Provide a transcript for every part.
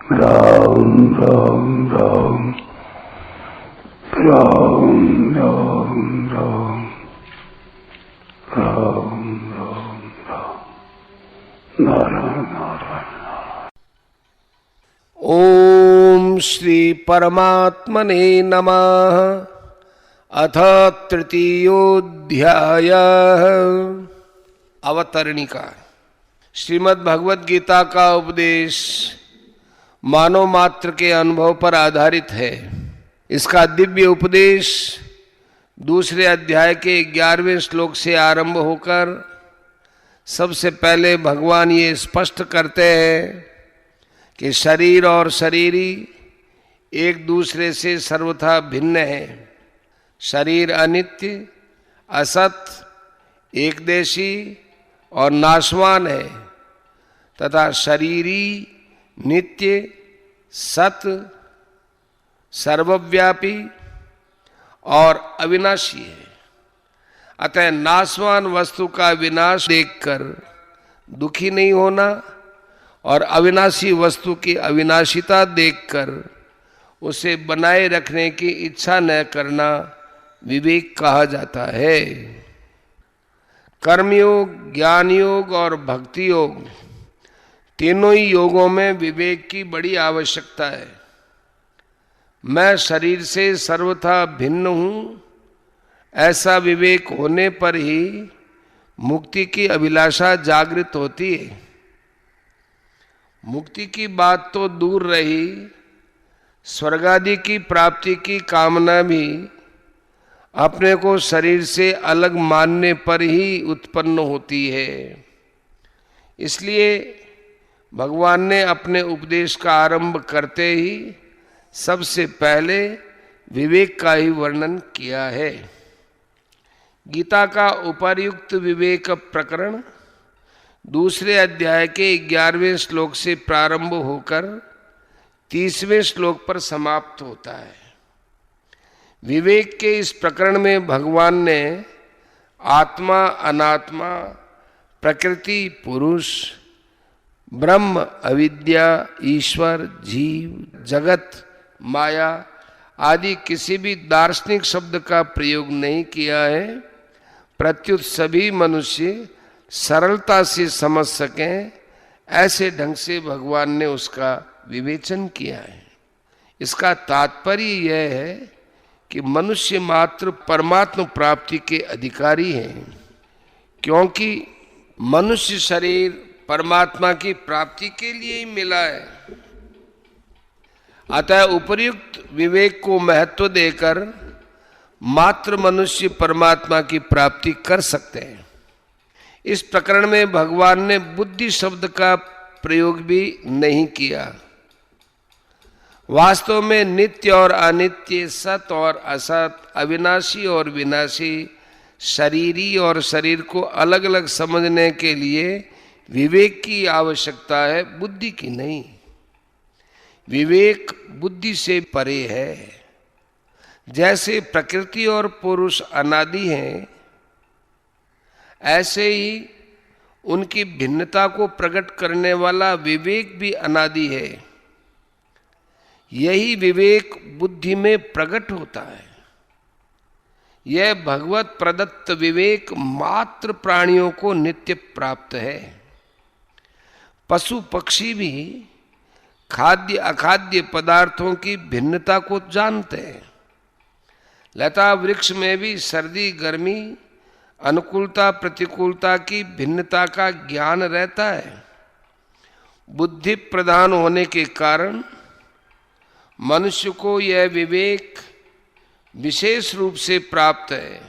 राम राम राम राम राम राम राम राम राम नारायण नारायण। ओम श्री परमात्मने नमः। अथ तृतीयोऽध्याय। अवतरणिका। श्रीमद् भगवद गीता का उपदेश मानव मात्र के अनुभव पर आधारित है। इसका दिव्य उपदेश दूसरे अध्याय के 11वें श्लोक से आरंभ होकर सबसे पहले भगवान ये स्पष्ट करते हैं कि शरीर और शरीरी एक दूसरे से सर्वथा भिन्न है। शरीर अनित्य, असत, एकदेशी और नाशवान है तथा शरीरी नित्य, सत, सर्वव्यापी और अविनाशी है। अतः नाशवान वस्तु का विनाश देखकर दुखी नहीं होना और अविनाशी वस्तु की अविनाशिता देखकर उसे बनाए रखने की इच्छा न करना विवेक कहा जाता है। कर्मयोग, ज्ञान योग और भक्ति योग तीनों ही योगों में विवेक की बड़ी आवश्यकता है। मैं शरीर से सर्वथा भिन्न हूँ, ऐसा विवेक होने पर ही मुक्ति की अभिलाषा जागृत होती है। मुक्ति की बात तो दूर रही, स्वर्गादि की प्राप्ति की कामना भी अपने को शरीर से अलग मानने पर ही उत्पन्न होती है। इसलिए भगवान ने अपने उपदेश का आरंभ करते ही सबसे पहले विवेक का ही वर्णन किया है। गीता का उपर्युक्त विवेक प्रकरण दूसरे अध्याय के 11वें श्लोक से प्रारंभ होकर 30वें श्लोक पर समाप्त होता है। विवेक के इस प्रकरण में भगवान ने आत्मा, अनात्मा, प्रकृति, पुरुष, ब्रह्म, अविद्या, ईश्वर, जीव, जगत, माया आदि किसी भी दार्शनिक शब्द का प्रयोग नहीं किया है। प्रत्युत सभी मनुष्य सरलता से समझ सकें ऐसे ढंग से भगवान ने उसका विवेचन किया है। इसका तात्पर्य यह है कि मनुष्य मात्र परमात्म प्राप्ति के अधिकारी हैं, क्योंकि मनुष्य शरीर परमात्मा की प्राप्ति के लिए ही मिला है। अतः उपर्युक्त विवेक को महत्व देकर मात्र मनुष्य परमात्मा की प्राप्ति कर सकते हैं। इस प्रकरण में भगवान ने बुद्धि शब्द का प्रयोग भी नहीं किया। वास्तव में नित्य और अनित्य, सत और असत, अविनाशी और विनाशी, शरीरी और शरीर को अलग अलग समझने के लिए विवेक की आवश्यकता है, बुद्धि की नहीं। विवेक बुद्धि से परे है। जैसे प्रकृति और पुरुष अनादि हैं, ऐसे ही उनकी भिन्नता को प्रकट करने वाला विवेक भी अनादि है। यही विवेक बुद्धि में प्रकट होता है। यह भगवत प्रदत्त विवेक मात्र प्राणियों को नित्य प्राप्त है। पशु पक्षी भी खाद्य अखाद्य पदार्थों की भिन्नता को जानते हैं। लता वृक्ष में भी सर्दी गर्मी, अनुकूलता प्रतिकूलता की भिन्नता का ज्ञान रहता है। बुद्धि प्रधान होने के कारण मनुष्य को यह विवेक विशेष रूप से प्राप्त है।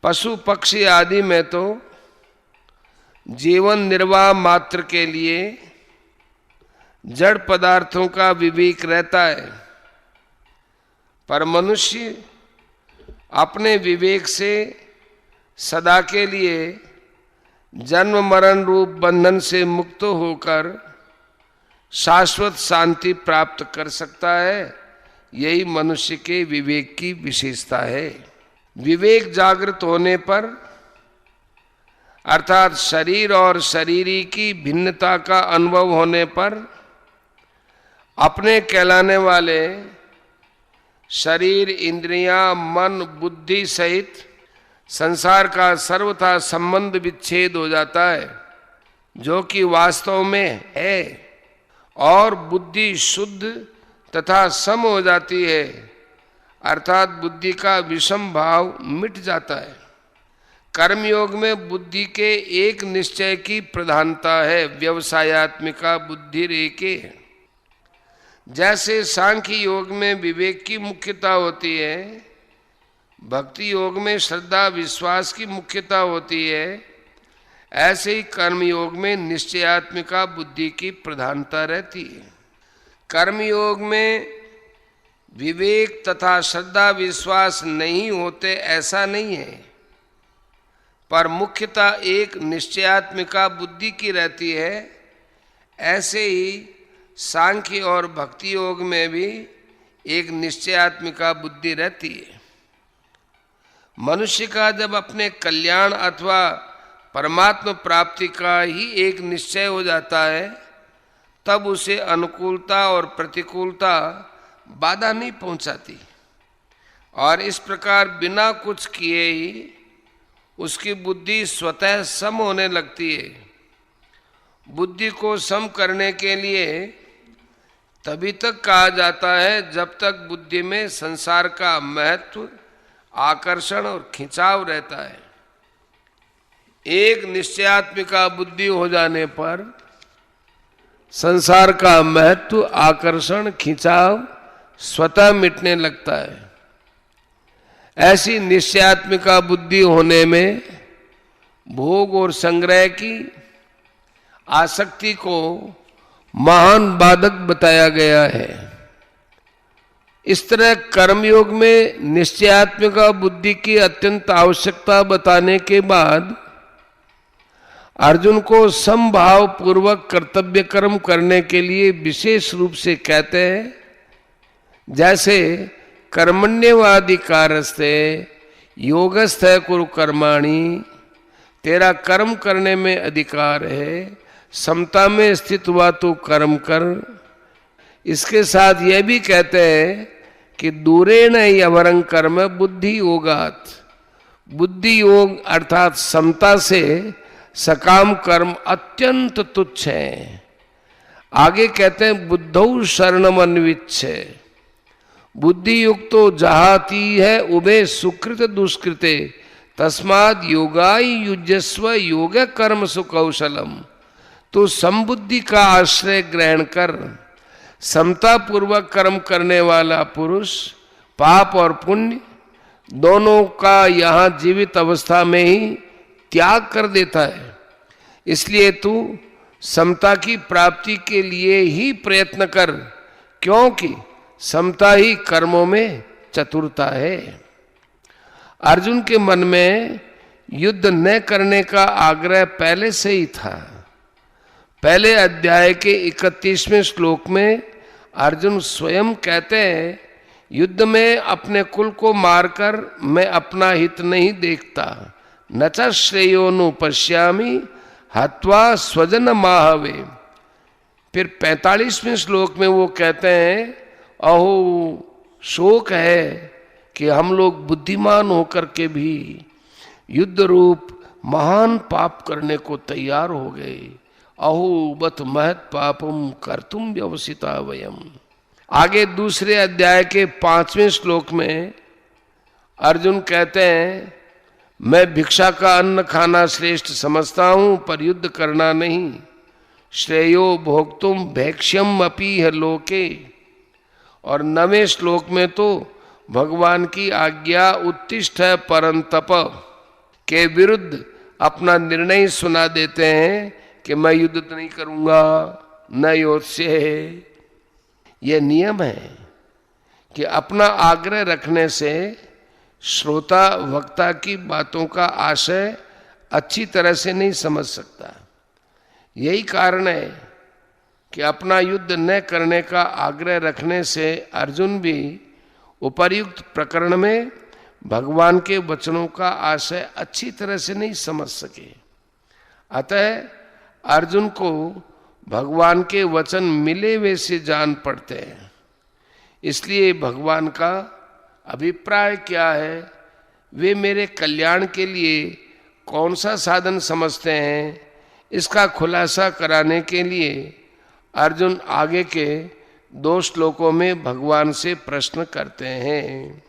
पशु पक्षी आदि में तो जीवन निर्वाह मात्र के लिए जड़ पदार्थों का विवेक रहता है, पर मनुष्य अपने विवेक से सदा के लिए जन्म मरण रूप बंधन से मुक्त होकर शाश्वत शांति प्राप्त कर सकता है। यही मनुष्य के विवेक की विशेषता है। विवेक जागृत होने पर अर्थात शरीर और शरीरी की भिन्नता का अनुभव होने पर अपने कहलाने वाले शरीर, इंद्रियां, मन, बुद्धि सहित संसार का सर्वथा संबंध विच्छेद हो जाता है, जो कि वास्तव में है, और बुद्धि शुद्ध तथा सम हो जाती है, अर्थात बुद्धि का विषम भाव मिट जाता है। कर्मयोग में बुद्धि के एक निश्चय की प्रधानता है, व्यवसायत्मिका बुद्धि रेके। जैसे सांख्य योग में विवेक की मुख्यता होती है, भक्ति योग में श्रद्धा विश्वास की मुख्यता होती है, ऐसे ही कर्मयोग में निश्चयात्मिका बुद्धि की प्रधानता रहती है। कर्मयोग में विवेक तथा श्रद्धा विश्वास नहीं होते ऐसा नहीं है, पर मुख्यता एक निश्चयात्मिका बुद्धि की रहती है। ऐसे ही सांख्य और भक्ति योग में भी एक निश्चयात्मिका बुद्धि रहती है। मनुष्य का जब अपने कल्याण अथवा परमात्मा प्राप्ति का ही एक निश्चय हो जाता है, तब उसे अनुकूलता और प्रतिकूलता बाधा नहीं पहुंचाती, और इस प्रकार बिना कुछ किए ही उसकी बुद्धि स्वतः सम होने लगती है। बुद्धि को सम करने के लिए तभी तक कहा जाता है जब तक बुद्धि में संसार का महत्व, आकर्षण और खिंचाव रहता है। एक निश्चयात्मिका बुद्धि हो जाने पर संसार का महत्व, आकर्षण, खिंचाव स्वतः मिटने लगता है। ऐसी निश्चयात्मिका बुद्धि होने में भोग और संग्रह की आसक्ति को महान बाधक बताया गया है। इस तरह कर्मयोग में निश्चयात्मिका बुद्धि की अत्यंत आवश्यकता बताने के बाद अर्जुन को समभाव पूर्वक कर्तव्य कर्म करने के लिए विशेष रूप से कहते हैं, जैसे कर्मण्यवाधिकारस्ते योगस्थ कुरु कर्माणि, तेरा कर्म करने में अधिकार है, समता में स्थित हुआ तो कर्म कर। इसके साथ यह भी कहते हैं कि दूरेण यवरं कर्म बुद्धि योगात्, बुद्धि योग अर्थात समता से सकाम कर्म अत्यंत तुच्छ है। आगे कहते हैं बुद्धौ शरणमन्विच्छ, बुद्धि युक्तो जहाती है उभे सुकृत दुष्कृते, तस्माद् योगाय युज्यस्व योग कर्म सुकौशलम। तो समबुद्धि का आश्रय ग्रहण कर समता पूर्वक कर्म करने वाला पुरुष पाप और पुण्य दोनों का यहाँ जीवित अवस्था में ही त्याग कर देता है। इसलिए तू समता की प्राप्ति के लिए ही प्रयत्न कर, क्योंकि समता ही कर्मों में चतुरता है। अर्जुन के मन में युद्ध न करने का आग्रह पहले से ही था। पहले अध्याय के 31वें श्लोक में अर्जुन स्वयं कहते हैं, युद्ध में अपने कुल को मारकर मैं अपना हित नहीं देखता, न च श्रेयोनु पश्यामि हत्वा स्वजन माहवे। फिर 45वें श्लोक में वो कहते हैं, अहो शोक है कि हम लोग बुद्धिमान होकर के भी युद्ध रूप महान पाप करने को तैयार हो गए। अहो बत महत पापम कर्तुम व्यवसिता वयम। आगे दूसरे अध्याय के 5वें श्लोक में अर्जुन कहते हैं, मैं भिक्षा का अन्न खाना श्रेष्ठ समझता हूं, पर युद्ध करना नहीं। श्रेयो भोक्तुम भैक्ष्यम अपि है लोके। और 9वें श्लोक में तो भगवान की आज्ञा उत्तिष्ठ परंतप के विरुद्ध अपना निर्णय सुना देते हैं कि मैं युद्ध तो नहीं करूंगा, न योत्स्य। यह नियम है कि अपना आग्रह रखने से श्रोता वक्ता की बातों का आशय अच्छी तरह से नहीं समझ सकता। यही कारण है कि अपना युद्ध न करने का आग्रह रखने से अर्जुन भी उपर्युक्त प्रकरण में भगवान के वचनों का आशय अच्छी तरह से नहीं समझ सके। अतः अर्जुन को भगवान के वचन मिले वे से जान पड़ते हैं। इसलिए भगवान का अभिप्राय क्या है, वे मेरे कल्याण के लिए कौन सा साधन समझते हैं, इसका खुलासा कराने के लिए अर्जुन आगे के 2 श्लोकों में भगवान से प्रश्न करते हैं।